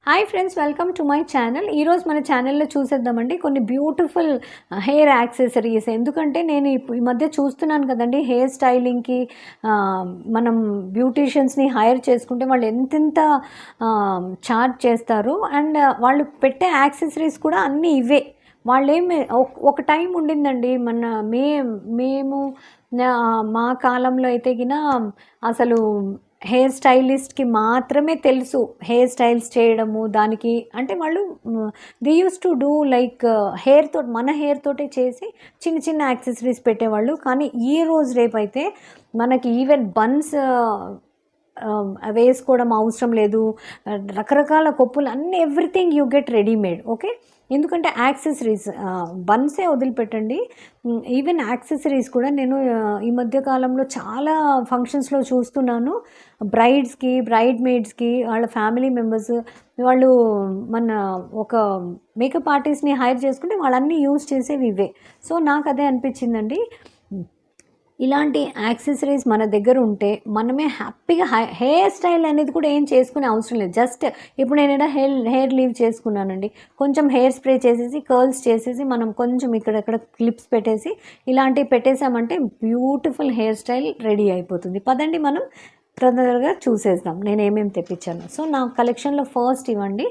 Hi friends, welcome to my channel. ఈరోజు మన ఛానల్లో చూసేద్దామండి కొన్ని బ్యూటిఫుల్ హెయిర్ యాక్సెసరీస్. ఎందుకంటే నేను ఈ మధ్య చూస్తున్నాను కదండి, హెయిర్ స్టైలింగ్కి మనం బ్యూటీషియన్స్ని హైర్ చేసుకుంటే వాళ్ళు ఎంతెంత ఛార్జ్ చేస్తారు. అండ్ వాళ్ళు పెట్టే యాక్సెసరీస్ కూడా అన్నీ ఇవే. వాళ్ళేమి ఒక టైం ఉండిందండి మేము మా కాలంలో అయితే గిన అసలు హెయిర్ స్టైలిస్ట్కి మాత్రమే తెలుసు హెయిర్ స్టైల్స్ చేయడము. దానికి అంటే వాళ్ళు they use to do like మన హెయిర్ తోటే చేసి చిన్న చిన్న యాక్సెసరీస్ పెట్టేవాళ్ళు. కానీ ఈ రోజు రేపైతే మనకి ఈవెన్ బన్స్ వేసుకోవడం అవసరం లేదు. రకరకాల కొప్పులు అన్నీ everything you get readymade. Okay, ఎందుకంటే యాక్సెసరీస్ బన్సే వదిలిపెట్టండి, ఈవెన్ యాక్సెసరీస్ కూడా నేను ఈ మధ్య కాలంలో చాలా ఫంక్షన్స్లో చూస్తున్నాను. బ్రైడ్ మేడ్స్కి వాళ్ళ ఫ్యామిలీ మెంబర్స్ వాళ్ళు మన ఒక మేకప్ ఆర్టిస్ట్ని హైర్ చేసుకుంటే వాళ్ళన్నీ యూజ్ చేసేవి ఇవే. సో నాకు అదే అనిపించిందండి, ఇలాంటి యాక్సెసరీస్ మన దగ్గర ఉంటే మనమే హ్యాపీగా హెయిర్ స్టైల్ అనేది కూడా ఏం చేసుకునే అవసరం లేదు. జస్ట్ ఇప్పుడు నేను హెయిర్ లీవ్ చేసుకున్నానండి, కొంచెం హెయిర్ స్ప్రే చేసేసి కర్ల్స్ చేసేసి మనం కొంచెం ఇక్కడెక్కడ క్లిప్స్ పెట్టేసి ఇలాంటివి పెట్టేసామంటే బ్యూటిఫుల్ హెయిర్ స్టైల్ రెడీ అయిపోతుంది. పదండి మనం తొందరగా చూసేద్దాం నేను ఏమేమి తెప్పించాను. సో నా కలెక్షన్లో ఫస్ట్ ఇవ్వండి,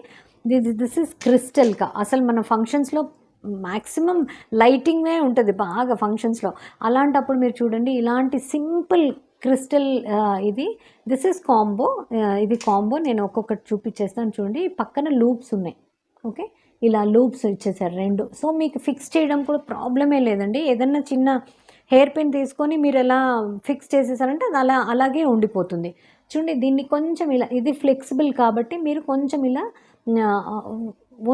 దిస్ ఇస్ క్రిస్టల్గా. అసలు మన ఫంక్షన్స్లో మ్యాక్సిమం లైటింగే ఉంటుంది బాగా ఫంక్షన్స్లో. అలాంటప్పుడు మీరు చూడండి, ఇలాంటి simple crystal this is combo. ఇది కాంబో నేను ఒక్కొక్కటి చూపించేస్తాను. చూడండి, పక్కన లూప్స్ ఉన్నాయి. ఓకే, ఇలా లూప్స్ ఇచ్చేసారు రెండు. సో మీకు ఫిక్స్ చేయడం కూడా ప్రాబ్లమే లేదండి. ఏదన్నా చిన్న హెయిర్ పిన్ తీసుకొని మీరు ఎలా ఫిక్స్ చేసేసారంటే అది అలాగే ఉండిపోతుంది. చూడండి, దీన్ని కొంచెం ఇలా, ఇది ఫ్లెక్సిబుల్ కాబట్టి మీరు కొంచెం ఇలా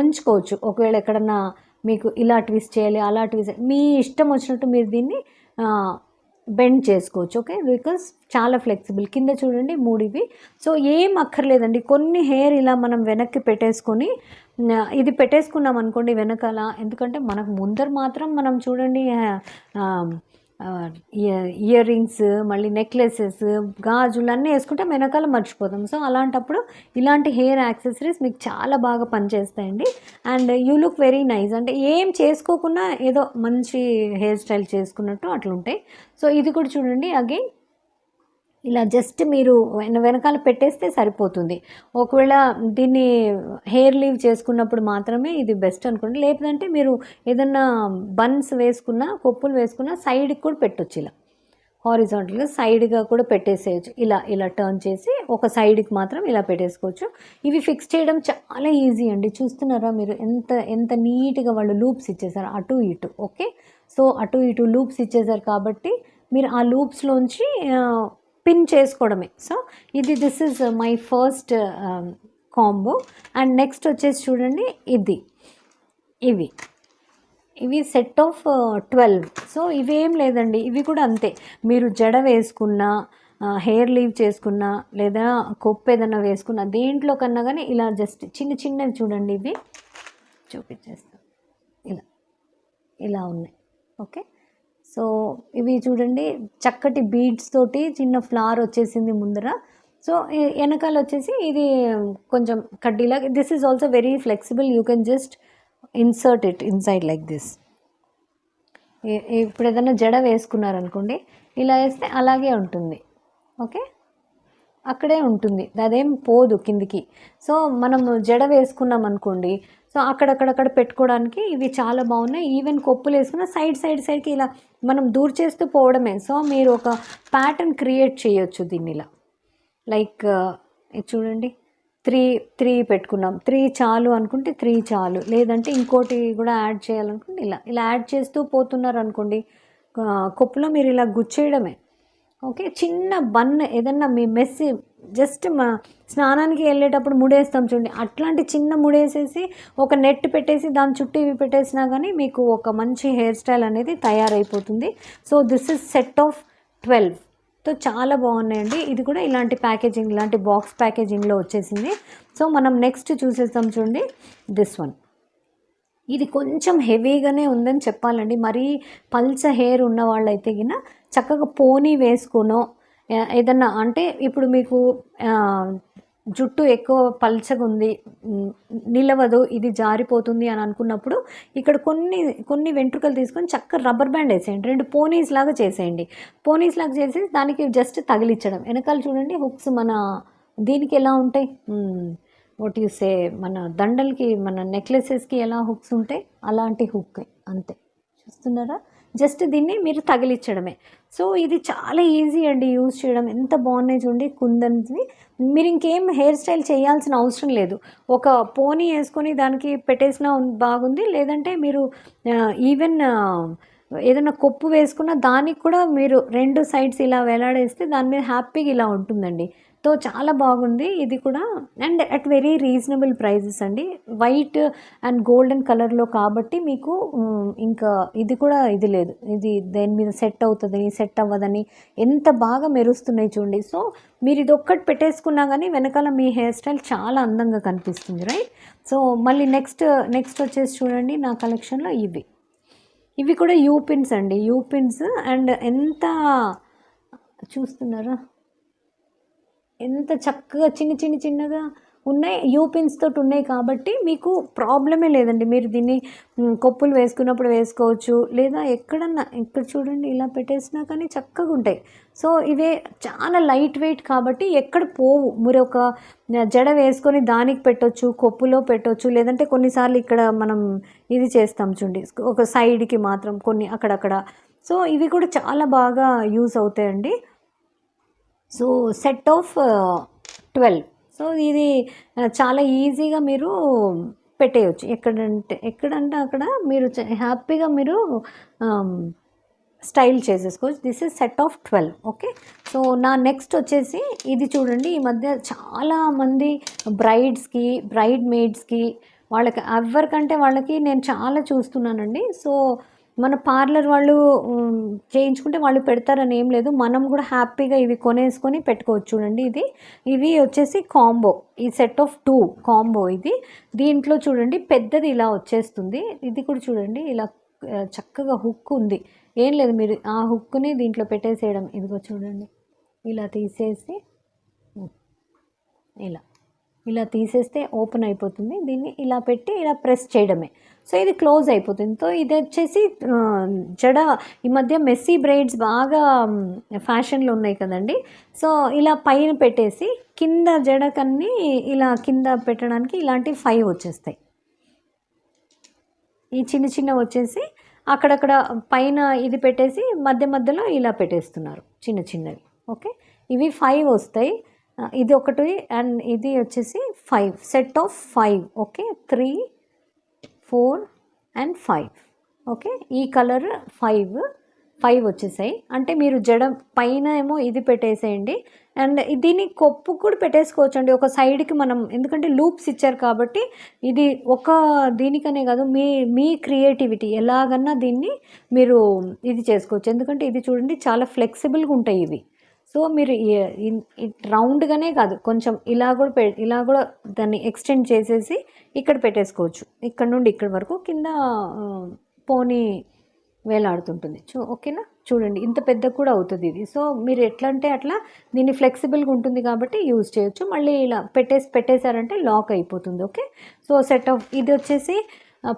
ఉంచుకోవచ్చు. ఒకవేళ ఎక్కడన్నా మీకు ఇలా ట్విస్ట్ చేయాలి, అలా ట్విస్ట్, మీ ఇష్టం వచ్చినట్టు మీరు దీన్ని బెండ్ చేసుకోవచ్చు. ఓకే, బికాస్ చాలా ఫ్లెక్సిబుల్. కింద చూడండి 3 ఇవి. సో ఏం అక్కర్లేదండి, కొన్ని హెయిర్ ఇలా మనం వెనక్కి పెట్టేసుకొని ఇది పెట్టేసుకున్నాం అనుకోండి వెనకాల. ఎందుకంటే మనకు ముందర మాత్రం మనం చూడండి ఇయర్ రింగ్స్, మళ్ళీ నెక్లెసెస్, గాజులు అన్నీ వేసుకుంటే వెనకాల మర్చిపోతాం. సో అలాంటప్పుడు ఇలాంటి హెయిర్ యాక్సెసరీస్ మీకు చాలా బాగా పనిచేస్తాయండి. And you look very nice. అంటే ఏం చేసుకోకుండా ఏదో మంచి హెయిర్ స్టైల్ చేసుకున్నట్టు అట్లుంటాయి. సో ఇది కూడా చూడండి, అగైన్ ఇలా జస్ట్ మీరు వెనకాల పెట్టేస్తే సరిపోతుంది. ఒకవేళ దీన్ని హెయిర్ లీవ్ చేసుకున్నప్పుడు మాత్రమే ఇది బెస్ట్ అనుకోండి. లేదంటే మీరు ఏదన్నా బన్స్ వేసుకున్నా, కొప్పులు వేసుకున్నా సైడ్కి కూడా పెట్టొచ్చు. ఇలా హారిజాంటల్గా సైడ్గా కూడా పెట్టేసేయచ్చు. ఇలా టర్న్ చేసి ఒక సైడ్కి మాత్రం ఇలా పెట్టేసుకోవచ్చు. ఇవి ఫిక్స్ చేయడం చాలా ఈజీ అండి. చూస్తున్నారా మీరు ఎంత నీట్గా వాళ్ళు లూప్స్ ఇచ్చేసారు అటు ఇటు. ఓకే, సో అటు ఇటు లూప్స్ ఇచ్చేసారు కాబట్టి మీరు ఆ లూప్స్లోంచి పిన్ చేసుకోవడమే. So this is my first combo. And next వచ్చేసి చూడండి, ఇవి సెట్ ఆఫ్ 12. సో ఇవేం లేదండి, ఇవి కూడా అంతే. మీరు జడ వేసుకున్నా, హెయిర్ లీవ్ చేసుకున్నా, లేదా కొప్పు ఏదైనా వేసుకున్నా, దేంట్లో కన్నా కానీ ఇలా జస్ట్ చిన్నవి చూడండి, ఇవి చూపించేస్తాను. ఇలా ఉన్నాయి. ఓకే, సో ఇవి చూడండి, చక్కటి బీడ్స్ తోటి చిన్న ఫ్లవర్ వచ్చేసింది ముందర. సో వెనకాల వచ్చేసి ఇది కొంచెం కడ్డీలాగా. This is also very flexible. You can just insert it inside like this. ఇప్పుడు ఏదైనా జడ వేసుకున్నారనుకోండి, ఇలా వేస్తే అలాగే ఉంటుంది. ఓకే, అక్కడే ఉంటుంది, అదేం పోదు కిందికి. సో మనం జడ వేసుకున్నాం అనుకోండి, సో అక్కడక్కడ పెట్టుకోవడానికి ఇవి చాలా బాగున్నాయి. ఈవెన్ కొప్పులు వేసుకున్న సైడ్కి ఇలా మనం దూర్ చేస్తూ పోవడమే. సో మీరు ఒక ప్యాటర్న్ క్రియేట్ చేయొచ్చు దీన్ని ఇలా. లైక్ చూడండి, 3 పెట్టుకున్నాం, 3 చాలు అనుకుంటే 3 చాలు, లేదంటే ఇంకోటి కూడా యాడ్ చేయాలనుకుంటే ఇలా యాడ్ చేస్తూ పోతున్నారు అనుకోండి, కొప్పులో మీరు ఇలా గుచ్చేయడమే. ఓకే, చిన్న బన్ ఏదన్నా మీ మెస్సి జస్ట్ స్నానానికి వెళ్ళేటప్పుడు ముడేస్తాం చూడండి, అట్లాంటి చిన్న ముడేసేసి ఒక నెట్ పెట్టేసి దాని చుట్టూ ఇవి పెట్టేసినా కానీ మీకు ఒక మంచి హెయిర్ స్టైల్ అనేది తయారైపోతుంది. So this is set of 12. So చాలా బాగున్నాయండి. ఇది కూడా ఇలాంటి ప్యాకేజింగ్, ఇలాంటి బాక్స్ ప్యాకేజింగ్లో వచ్చేసింది. సో మనం నెక్స్ట్ చూసేస్తాం చూడండి, దిస్ వన్. ఇది కొంచెం హెవీగానే ఉందని చెప్పాలండి. మరీ పల్చ హెయిర్ ఉన్న వాళ్ళైతే గిన చక్కగా పోనీ వేసుకునో ఏదన్నా, అంటే ఇప్పుడు మీకు జుట్టు ఎక్కువ పల్చగా ఉంది, నిలవదు, ఇది జారిపోతుంది అని అనుకున్నప్పుడు ఇక్కడ కొన్ని కొన్ని వెంట్రుకలు తీసుకొని చక్కగా రబ్బర్ బ్యాండ్ వేసేయండి, 2 పోనీస్ లాగా చేసేయండి. పోనీస్ లాగా చేసి దానికి జస్ట్ తగిలించడం. వెనకాల చూడండి హుక్స్ మన దీనికి ఎలా ఉంటాయి, వాట్ యు సే, మన దండలకి మన నెక్లెసెస్కి ఎలా హుక్స్ ఉంటాయి అలాంటి హుక్ అంతే. చూస్తున్నారా, జస్ట్ దీన్ని మీరు తగిలించడమే. సో ఇది చాలా ఈజీ అండి యూజ్ చేయడం. ఎంత బాగున్నాయి చూడండి కుందన్స్ని. మీరు ఇంకేం హెయిర్ స్టైల్ చేయాల్సిన అవసరం లేదు. ఒక పోనీ వేసుకొని దానికి పెట్టేసినా బాగుంది, లేదంటే మీరు ఈవెన్ ఏదైనా కొప్పు వేసుకున్న దానికి కూడా మీరు 2 సైడ్స్ ఇలా వేలాడేస్తే దాని మీద హ్యాపీగా ఇలా ఉంటుందండి. సో చాలా బాగుంది ఇది కూడా, and at very reasonable prices అండి. వైట్ అండ్ గోల్డెన్ కలర్లో కాబట్టి మీకు ఇంకా ఇది కూడా ఇది లేదు, ఇది దేని మీద సెట్ అవుతుందని సెట్ అవ్వదని ఎంత బాగా మెరుస్తున్నాయి చూడండి. సో మీరు ఇది ఒక్కటి పెట్టేసుకున్నా కానీ వెనకాల మీ హెయిర్ స్టైల్ చాలా అందంగా కనిపిస్తుంది, రైట్. సో మళ్ళీ నెక్స్ట్ వచ్చేసి చూడండి నా కలెక్షన్లో ఇవి కూడా యూ పిన్స్ అండి, యూ పిన్స్. అండ్ ఎంత చూస్తున్నారా, ఎంత చక్కగా చిన్నగా ఉన్నాయి, యూ పిన్స్ తోటి ఉన్నాయి కాబట్టి మీకు ప్రాబ్లమే లేదండి. మీరు దీన్ని కొప్పులు వేసుకున్నప్పుడు వేసుకోవచ్చు, లేదా ఎక్కడన్నా ఇక్కడ చూడండి ఇలా పెట్టేసినా కానీ చక్కగా ఉంటాయి. సో ఇవే చాలా లైట్ వెయిట్ కాబట్టి ఎక్కడ పోవు. మీరు ఒక జడ వేసుకొని దానికి పెట్టొచ్చు, కొప్పులో పెట్టొచ్చు, లేదంటే కొన్నిసార్లు ఇక్కడ మనం ఇది చేస్తాం చూడండి ఒక సైడ్కి మాత్రం కొన్ని అక్కడక్కడ. సో ఇవి కూడా చాలా బాగా యూస్ అవుతాయండి. So set of 12. సో ఇది చాలా ఈజీగా మీరు పెట్టేయచ్చు, ఎక్కడంటే అక్కడ మీరు హ్యాపీగా మీరు స్టైల్ చేసేసుకోవచ్చు. This is set of 12. Okay. So నా నెక్స్ట్ వచ్చేసి ఇది చూడండి, ఈ మధ్య చాలామంది బ్రైడ్స్కి బ్రైడ్ మేడ్స్కి వాళ్ళకి ఎవరికంటే వాళ్ళకి నేను చాలా చూస్తున్నానండి. సో మన పార్లర్ వాళ్ళు చేయించుకుంటే వాళ్ళు పెడతారని ఏం లేదు, మనం కూడా హ్యాపీగా ఇవి కొనేసుకొని పెట్టుకోవచ్చు. చూడండి ఇవి వచ్చేసి కాంబో, ఈ సెట్ ఆఫ్ 2 కాంబో ఇది. దీంట్లో చూడండి పెద్దది ఇలా వచ్చేస్తుంది, ఇది కూడా చూడండి ఇలా చక్కగా హుక్ ఉంది. ఏం లేదు, మీరు ఆ హుక్ని దీంట్లో పెట్టేసేయడం. ఇదిగో చూడండి ఇలా తీసేసి ఇలా తీసేస్తే ఓపెన్ అయిపోతుంది. దీన్ని ఇలా పెట్టి ఇలా ప్రెస్ చేయడమే. సో ఇది క్లోజ్ అయిపోతుంది. సో ఇది వచ్చేసి జడ ఈ మధ్య మెస్సీ బ్రైడ్స్ బాగా ఫ్యాషన్లో ఉన్నాయి కదండి. సో ఇలా పైన పెట్టేసి కింద జడకన్నీ ఇలా కింద పెట్టడానికి ఇలాంటి 5 వచ్చేస్తాయి. ఈ చిన్న వచ్చేసి అక్కడక్కడ పైన ఇది పెట్టేసి మధ్యలో ఇలా పెట్టేస్తున్నారు చిన్నవి. ఓకే, ఇవి 5 వస్తాయి. ఇది ఒకటి అండ్ ఇది వచ్చేసి 5, set of 5. Okay, 3, 4 and 5. Okay, ఈ కలర్ 5 వచ్చేసాయి. అంటే మీరు జడ పైన ఏమో ఇది పెట్టేసేయండి, అండ్ దీన్ని కొప్పు కూడా పెట్టేసుకోవచ్చు అండి ఒక సైడ్కి. మనం ఎందుకంటే లూప్స్ ఇచ్చారు కాబట్టి ఇది ఒక దీనికనే కాదు, మీ క్రియేటివిటీ ఎలాగన్నా దీన్ని మీరు ఇది చేసుకోవచ్చు. ఎందుకంటే ఇది చూడండి చాలా ఫ్లెక్సిబుల్గా ఉంటాయి ఇవి. సో మీరు రౌండ్గానే కాదు, కొంచెం ఇలా కూడా దాన్ని ఎక్స్టెండ్ చేసేసి ఇక్కడ పెట్టేసుకోవచ్చు. ఇక్కడ నుండి ఇక్కడ వరకు కింద పోనీ వేలాడుతుంటుంది. ఓకేనా, చూడండి ఇంత పెద్ద కూడా అవుతుంది ఇది. సో మీరు ఎట్లా అంటే అట్లా దీన్ని ఫ్లెక్సిబుల్గా ఉంటుంది కాబట్టి యూజ్ చేయొచ్చు. మళ్ళీ ఇలా పెట్టేశారంటే లాక్ అయిపోతుంది. ఓకే, సో సెట్ ఆఫ్ ఇది వచ్చేసి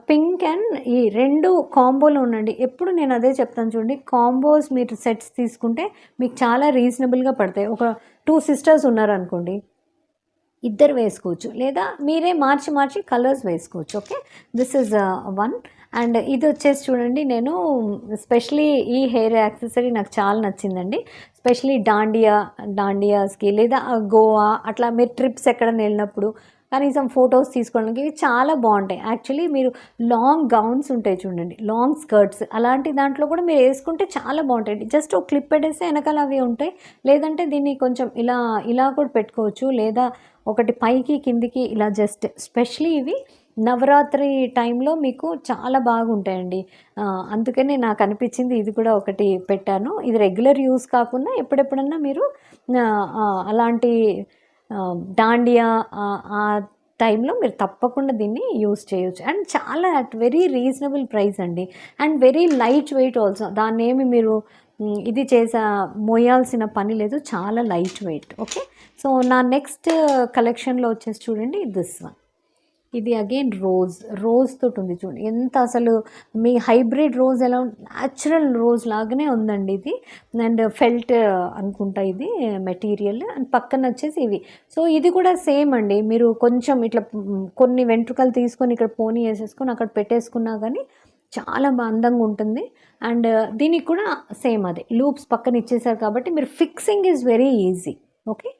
పింక్ అండ్ ఈ 2 కాంబోలో ఉండండి. ఎప్పుడు నేను అదే చెప్తాను చూడండి, కాంబోస్ మీరు సెట్స్ తీసుకుంటే మీకు చాలా రీజనబుల్గా పడతాయి. ఒక 2 సిస్టర్స్ ఉన్నారనుకోండి, ఇద్దరు వేసుకోవచ్చు, లేదా మీరే మార్చి కలర్స్ వేసుకోవచ్చు. Okay, this is 1. అండ్ ఇది వచ్చేసి చూడండి, నేను స్పెషలీ ఈ హెయిర్ యాక్సెసరీ నాకు చాలా నచ్చిందండి. స్పెషలీ దాండియాస్కి లేదా గోవా అట్లా మీరు ట్రిప్స్ ఎక్కడైనా వెళ్ళినప్పుడు కనీసం ఫొటోస్ తీసుకోవడానికి ఇవి చాలా బాగుంటాయి. యాక్చువల్లీ మీరు లాంగ్ గౌన్స్ ఉంటాయి చూడండి, లాంగ్ స్కర్ట్స్, అలాంటి దాంట్లో కూడా మీరు వేసుకుంటే చాలా బాగుంటాయి. జస్ట్ ఒక క్లిప్ పెట్టేస్తే వెనకాల అవి ఉంటాయి, లేదంటే దీన్ని కొంచెం ఇలా కూడా పెట్టుకోవచ్చు, లేదా ఒకటి పైకి కిందికి ఇలా జస్ట్. స్పెషలీ ఇవి నవరాత్రి టైంలో మీకు చాలా బాగుంటాయండి. అందుకనే నాకు అనిపించింది ఇది కూడా ఒకటి పెట్టాను. ఇది రెగ్యులర్ యూస్ కాకుండా ఎప్పుడెప్పుడన్నా మీరు అలాంటి దాండియా ఆ టైంలో మీరు తప్పకుండా దీన్ని యూస్ చేయొచ్చు. అండ్ చాలా అట్ వెరీ రీజనబుల్ ప్రైస్ అండి, and very light weight also. దాన్ని ఏమి మీరు ఇది మోయాల్సిన పని లేదు, చాలా లైట్ వెయిట్. ఓకే, సో నా నెక్స్ట్ కలెక్షన్లో వచ్చేసి చూడండి దిస్ వన్. ఇది అగైన్ రోజ్ తోటి ఉంది చూడండి, ఎంత అసలు మీ హైబ్రిడ్ రోజ్ ఎలా న్యాచురల్ రోజ్ లాగానే ఉందండి ఇది. అండ్ ఫెల్ట్ అనుకుంటా ఇది మెటీరియల్. అండ్ పక్కన వచ్చేసి ఇవి. సో ఇది కూడా సేమ్ అండి, మీరు కొంచెం ఇట్లా కొన్ని వెంట్రుకలు తీసుకొని ఇక్కడ పోనీ వేసేసుకొని అక్కడ పెట్టేసుకున్నా కానీ చాలా అందంగా ఉంటుంది. అండ్ దీనికి కూడా సేమ్ అదే లూప్స్ పక్కన ఇచ్చేసారు కాబట్టి మీరు fixing is very easy. Okay,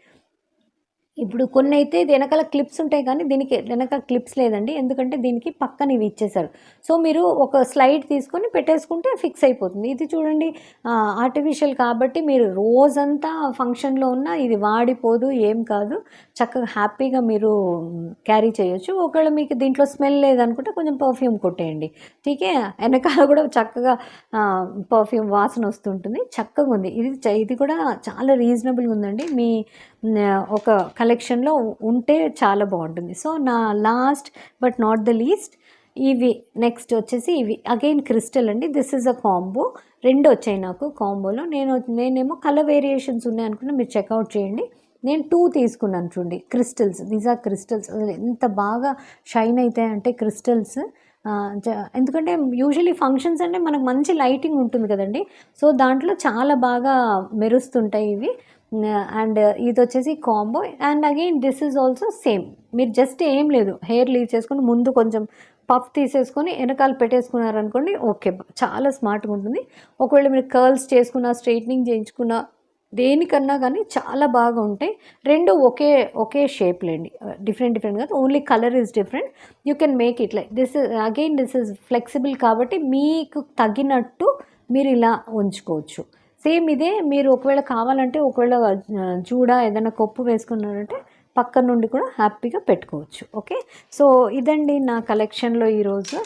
ఇప్పుడు కొన్ని అయితే ఇది వెనకాల క్లిప్స్ ఉంటాయి కానీ దీనికి వెనక క్లిప్స్ లేదండి, ఎందుకంటే దీనికి పక్కన ఇవి ఇచ్చేసారు. సో మీరు ఒక స్లైడ్ తీసుకొని పెట్టేసుకుంటే ఫిక్స్ అయిపోతుంది. ఇది చూడండి ఆర్టిఫిషియల్ కాబట్టి మీరు రోజంతా ఫంక్షన్లో ఉన్న ఇది వాడిపోదు, ఏం కాదు, చక్కగా హ్యాపీగా మీరు క్యారీ చేయొచ్చు. ఒకవేళ మీకు దీంట్లో స్మెల్ లేదనుకుంటే కొంచెం పర్ఫ్యూమ్ కొట్టేయండి, ఠీకే. వెనకాల కూడా చక్కగా పర్ఫ్యూమ్ వాసన వస్తుంటుంది, చక్కగా ఉంది. ఇది కూడా చాలా రీజనబుల్గా ఉందండి. మీ ఒక కలెక్షన్లో ఉంటే చాలా బాగుంటుంది. సో నా last but not the least ఇవి నెక్స్ట్ వచ్చేసి ఇవి అగైన్ క్రిస్టల్ అండి. దిస్ ఈజ్ అ కాంబో, 2 వచ్చాయి నాకు కాంబోలో. నేనేమో కలర్ వేరియేషన్స్ ఉన్నాయి అనుకున్నా, మీరు చెక్అవుట్ చేయండి. నేను 2 తీసుకున్నాను చూడండి, క్రిస్టల్స్. These are crystals. ఎంత బాగా షైన్ అవుతాయి అంటే క్రిస్టల్స్. ఎందుకంటే యూజువలీ ఫంక్షన్స్ అంటే మనకు మంచి లైటింగ్ ఉంటుంది కదండి, సో దాంట్లో చాలా బాగా మెరుస్తుంటాయి ఇవి. అండ్ ఇది వచ్చేసి combo. And again this is also same. మీరు జస్ట్ ఏం లేదు, హెయిర్ లీవ్ చేసుకొని ముందు కొంచెం పఫ్ తీసేసుకొని వెనకాల పెట్టేసుకున్నారనుకోండి, ఓకే, చాలా స్మార్ట్గా ఉంటుంది. ఒకవేళ మీరు కర్ల్స్ చేసుకున్న, స్ట్రైట్నింగ్ చేయించుకున్న, దేనికన్నా కానీ చాలా బాగా ఉంటాయి. 2 ఒకే షేప్లేండి, డిఫరెంట్ కాదు, only colour is different. You can make it like this. This is flexible కాబట్టి మీకు తగినట్టు మీరు ఇలా ఉంచుకోవచ్చు. సేమ్ ఇదే మీరు ఒకవేళ కావాలంటే, ఒకవేళ ఏదైనా కొప్పు వేసుకున్నారంటే పక్క నుండి కూడా హ్యాపీగా పెట్టుకోవచ్చు. ఓకే, సో ఇదండి నా కలెక్షన్లో ఈరోజు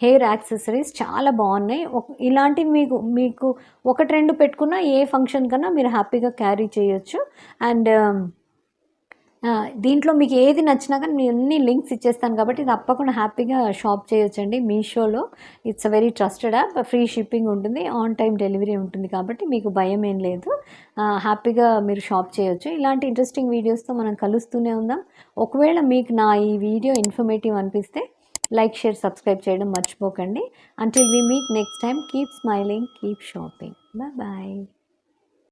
హెయిర్ యాక్సెసరీస్ చాలా బాగున్నాయి. ఇలాంటివి మీకు 1-2 పెట్టుకున్నా ఏ ఫంక్షన్ కన్నా మీరు హ్యాపీగా క్యారీ చేయొచ్చు. అండ్ దీంట్లో మీకు ఏది నచ్చినా కానీ నేను అన్ని లింక్స్ ఇచ్చేస్తాను కాబట్టి తప్పకుండా హ్యాపీగా షాప్ చేయొచ్చండి. మీషోలో it's a very trusted app, free shipping ఉంటుంది, ఆన్ టైం డెలివరీ ఉంటుంది కాబట్టి మీకు భయం ఏం లేదు, హ్యాపీగా మీరు షాప్ చేయొచ్చు. ఇలాంటి ఇంట్రెస్టింగ్ వీడియోస్తో మనం కలుస్తూనే ఉందాం. ఒకవేళ మీకు నా ఈ వీడియో ఇన్ఫర్మేటివ్ అనిపిస్తే లైక్, షేర్, సబ్స్క్రైబ్ చేయడం మర్చిపోకండి. Until we meet next time, keep smiling, keep shopping. Bye.